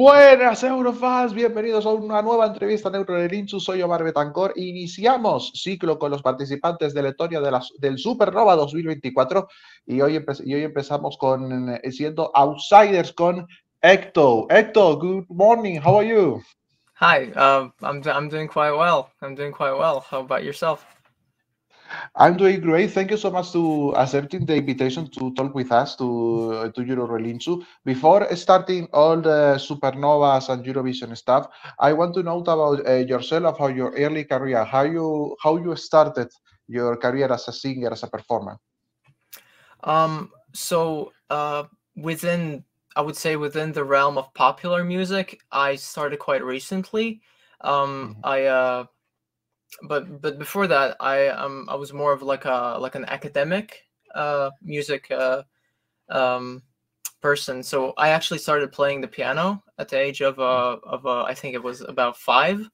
Buenas Eurofans, bienvenidos a una nueva entrevista en Eurorelinchu. Soy Omar Betancor. Iniciamos ciclo con los participantes de Letonia del Supernova 2024 y hoy empezamos con siendo outsiders con Ecto. Ecto, good morning. How are you? Hi, I'm doing quite well. I'm doing quite well. How about yourself? I'm doing great. Thank you so much to accepting the invitation to talk with us to Eurorelinchu. Before starting all the supernovas and Eurovision stuff, I want to know about yourself, about your early career, how you started your career as a singer, as a performer. So within, I would say within the realm of popular music, I started quite recently. I but before that, I was more of like an academic music person. So I actually started playing the piano at the age of I think it was about 5,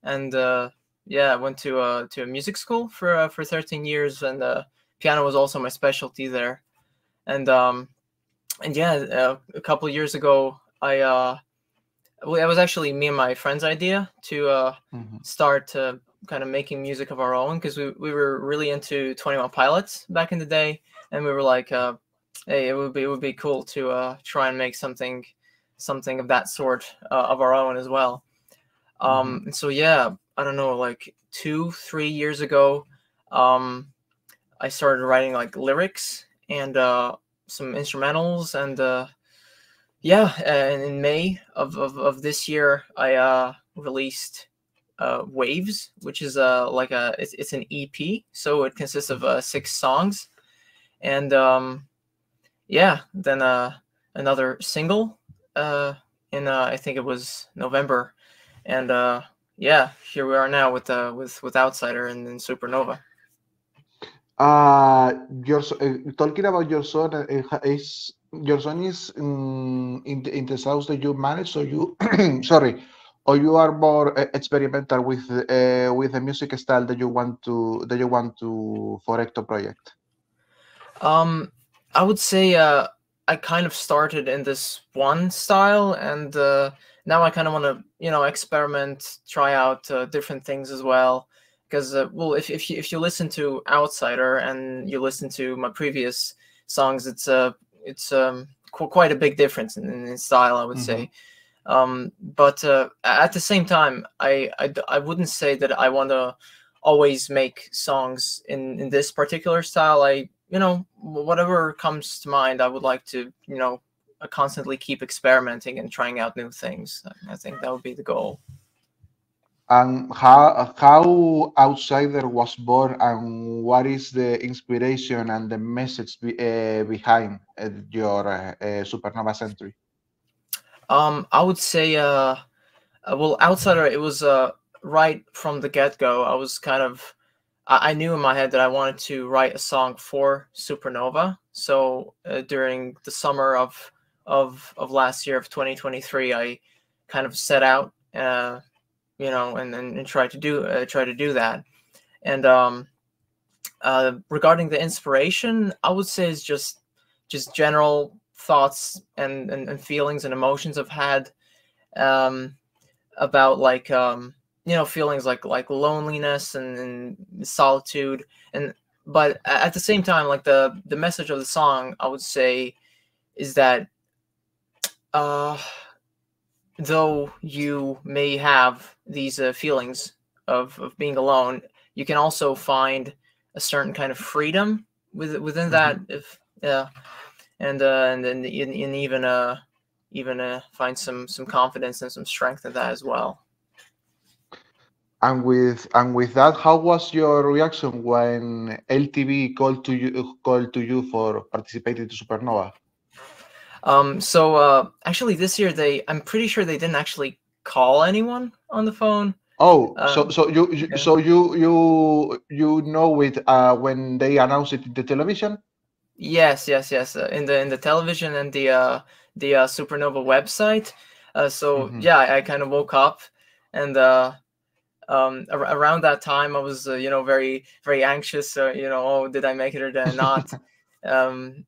and yeah, I went to a music school for 13 years, and piano was also my specialty there. And yeah, a couple of years ago, well, it was actually me and my friend's idea to start kind of making music of our own, because we were really into 21 Pilots back in the day, and we were like, hey, it would be cool to try and make something of that sort of our own as well. And so yeah, I don't know, like 2-3 years ago, I started writing like lyrics and some instrumentals, and yeah, and in May of this year, I released Waves, which is like it's an EP, so it consists of 6 songs, and yeah, then another single in I think it was November, and yeah, here we are now with Outsider and Supernova. Talking about your son, is your son is in the house that you manage, so you sorry, or you are more experimental with the music style that you want to for Ecto project. I would say I kind of started in this one style, and now I kind of want to experiment, try out different things as well. Because well, if you listen to Outsider and you listen to my previous songs, it's quite a big difference in style, I would say. But at the same time, I wouldn't say that I want to always make songs in this particular style. Whatever comes to mind, I would like to constantly keep experimenting and trying out new things. I think that would be the goal. And how Outsider was born, and what is the inspiration and the message behind your Supernova Century? I would say well, Outsider, it was right from the get-go. I was kind of I knew in my head that I wanted to write a song for Supernova. So during the summer of last year of 2023, I kind of set out and try to do that. And regarding the inspiration, I would say it's just general thoughts and feelings and emotions I've had about like feelings like loneliness and solitude, but at the same time, like the message of the song, I would say, is that though you may have these feelings of being alone, you can also find a certain kind of freedom within that, if and then even find some confidence and some strength in that as well. And with that, how was your reaction when LTV called to you for participating to Supernova? So actually this year I'm pretty sure they didn't actually call anyone on the phone. Oh, so Yeah. you know it when they announced it in the television? Yes. In the television and the Supernova website. So Mhm. yeah, I kind of woke up, and around that time I was very very anxious. Oh, did I make it or did I not? And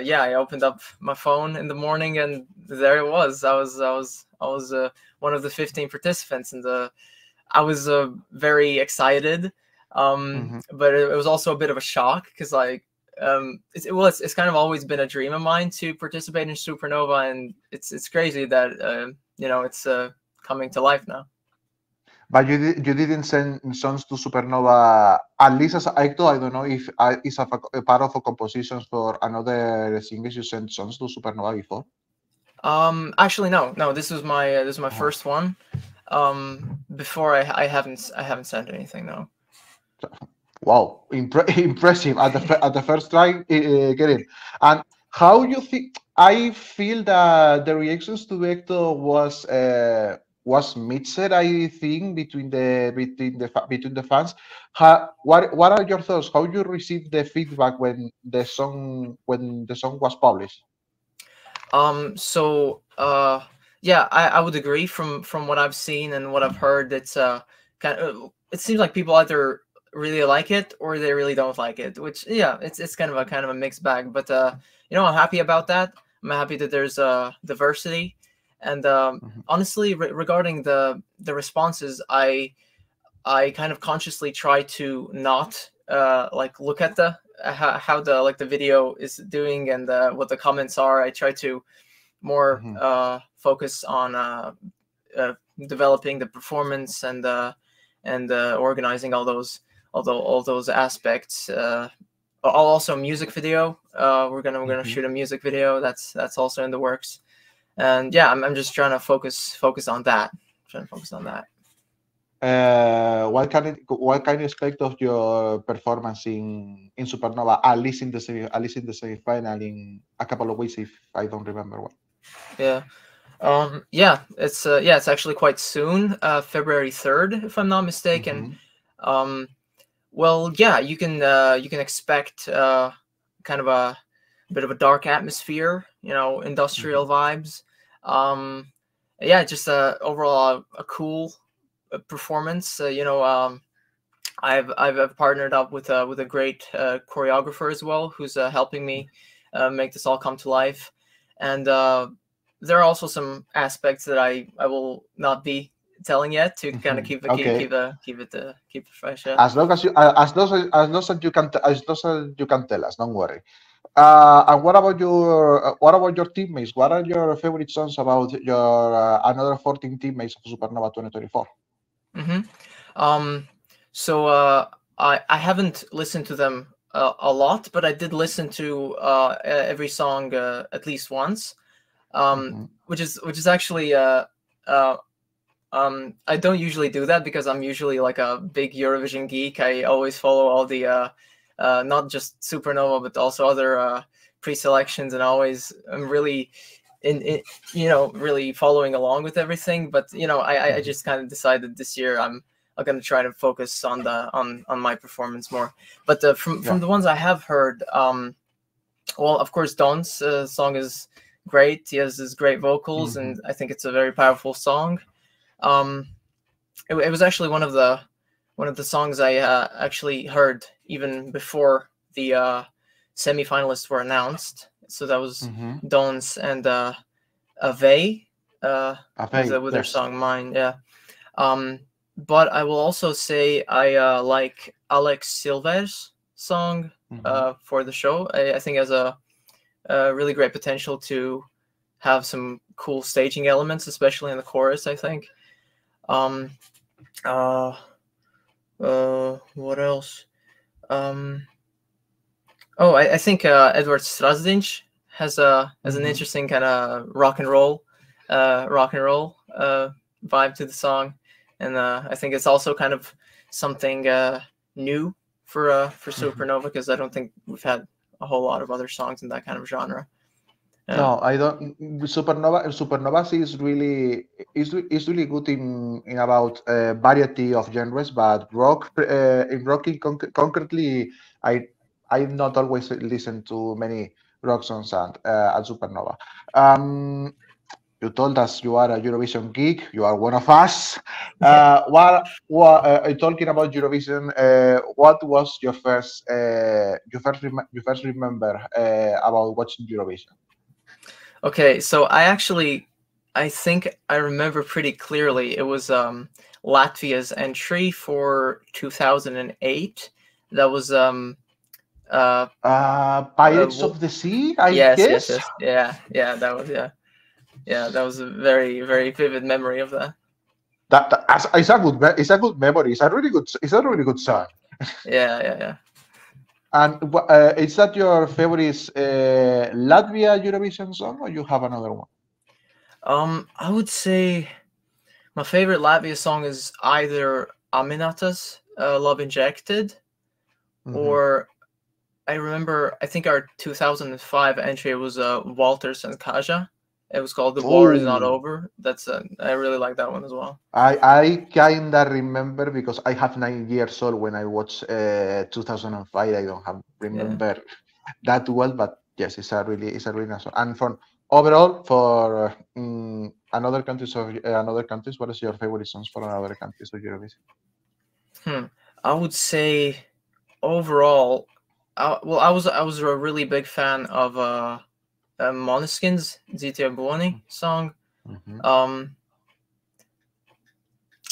yeah, I opened up my phone in the morning, and there it was. I was one of the 15 participants, and I was very excited. Mhm. But it was also a bit of a shock because like it's kind of always been a dream of mine to participate in Supernova, and it's crazy that it's coming to life now. But you didn't send songs to Supernova, at least as Ecto. I don't know if it's a part of a compositions for another singers. You sent songs to Supernova before. Actually, no. This is my Oh, first one. Before I haven't sent anything, no. wow, impressive at the first try, get it. And how you think? I feel that the reactions to Ecto was mixed. I think between the fans. What are your thoughts? How you received the feedback when the song was published? So yeah, I would agree from what I've seen and what I've heard. It's kind of it seems like people either really like it or they really don't like it. Which yeah, it's kind of a mixed bag. But I'm happy about that. I'm happy that there's diversity, and Mhm. honestly, regarding the responses, I kind of consciously try to not like look at the how the like the video is doing and what the comments are. I try to more Mhm. focus on uh, developing the performance and organizing all those aspects. Also music video. We're gonna Mhm. shoot a music video. That's also in the works. And yeah, I'm just trying to focus on that. Trying to focus on that. What can you expect of your performance in Supernova? At least in the semi-final in a couple of weeks, if I don't remember well. Yeah. It's actually quite soon, February 3rd, if I'm not mistaken. Mhm. Um, well, yeah, you can expect kind of a bit of a dark atmosphere, industrial Mhm. vibes. Um, yeah, just overall a cool performance. I've partnered up with a great choreographer as well, who's helping me make this all come to life, and there are also some aspects that I will not be telling yet to kind of Mhm. keep it keep, Okay. keep it keep it keep it fresh. Yeah. As long as you can tell us, don't worry. And what about your teammates? What are your favorite songs about your another 14 teammates of Supernova 2024? hmm Um, so I haven't listened to them a lot, but I did listen to every song at least once. Mhm. Which is actually uh I don't usually do that because I'm usually like a big Eurovision geek. I always follow all the not just Supernova but also other pre-selections, and always I'm really in really following along with everything. But I Mhm. just kind of decided this year I'm gonna try to focus on my performance more. But from Yeah. the ones I have heard, well, of course, Don's song is great. He has his great vocals, Mhm. and I think it's a very powerful song. Um, it was actually one of the songs I actually heard even before the semifinalists were announced. So that was Mhm. Don's and Ave with Okay. their Yes. song Mine. Yeah. Um, but I will also say I like Alex Silver's song Mhm. for the show. I think has a really great potential to have some cool staging elements, especially in the chorus. I think. Um, uh, what else? Um, oh, I think Edward Strazdinch has an Mhm. interesting kind of rock and roll vibe to the song, and I think it's also kind of something new for Mhm. Supernova, because I don't think we've had a whole lot of other songs in that kind of genre. Yeah. No, I don't. Supernovas is really good in about variety of genres, but in rocking concretely, I I not always listen to many rock songs at Supernova. Um, You told us you are a Eurovision geek. You are one of us. Talking about Eurovision, what was your you first remember about watching Eurovision? Okay, so I think I remember pretty clearly. It was Latvia's entry for 2008. That was Pirates of the Sea, I yes, guess. yes, yeah. That was a very, very vivid memory of that. It's a good memory. It's a really good song. Yeah. And is that your favorite Latvia Eurovision song, or you have another one? I would say my favorite Latvia song is either Aminata's Love Injected, or I think our 2005 entry was Walters and Kaja. It was called The War Is Not Over. That's I really like that one as well. I kinda remember because I have 9 years old when I watched 2005. I don't have remember that well, but yes, it's a really nice one. And for overall for another countries, what is your favorite songs for another countries of Eurovision? I would say overall, I was a really big fan of Måneskin's Zitia Buoni song.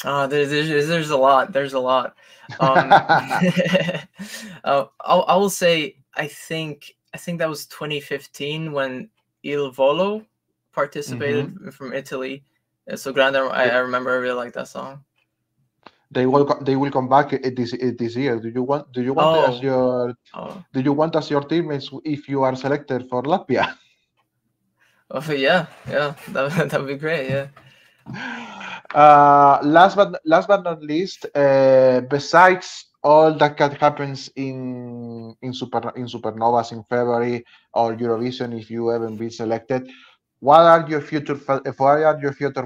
There's a lot. I will say I think that was 2015 when Il Volo participated from Italy. So Grande, I remember I really liked that song. They will come back this year. Do you want as your teammates if you are selected for Latvia? Oh yeah, that would be great. Yeah. Last but not least, besides all that happens in Supernovas in February or Eurovision, if you haven't been selected, what are your future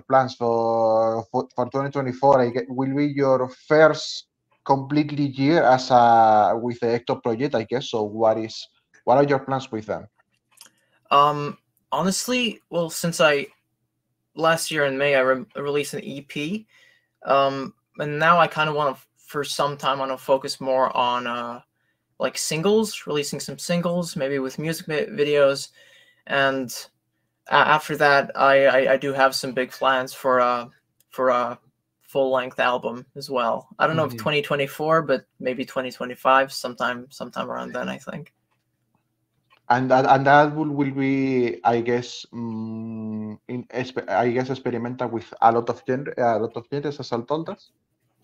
plans for 2024? Will be your first completely year as with the Ecto project, I guess. So what are your plans with them? Honestly, well, since last year in May I released an EP, and now I kind of want to, for some time, want to focus more on like singles, releasing some singles, maybe with music videos, and after that, I do have some big plans for a full-length album as well. I don't know if 2024, but maybe 2025, sometime around then, I think. And that will be, I guess, experimental with a lot of genres, as I told us.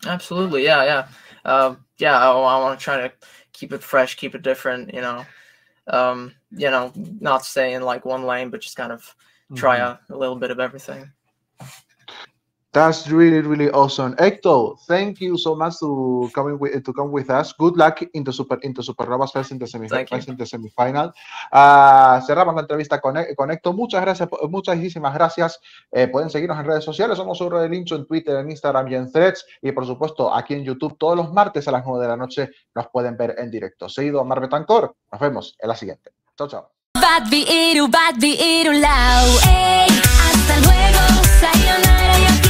Absolutely, yeah. I want to try to keep it fresh, keep it different. Not stay in like one lane, but just kind of try a little bit of everything. That's really, really awesome. Ecto, thank you so much to come with us. Good luck into Supernovas Fest in the semifinal. Cerramos la entrevista con Ecto. Muchísimas gracias. Pueden seguirnos en redes sociales. Somos Eurorelinch en Twitter, en Instagram y en Threads. Y por supuesto, aquí en YouTube, todos los martes a las 9 de la noche nos pueden ver en directo. Seguido a Mar Betancor. Nos vemos en la siguiente. Chao. Hasta luego. Sayonara.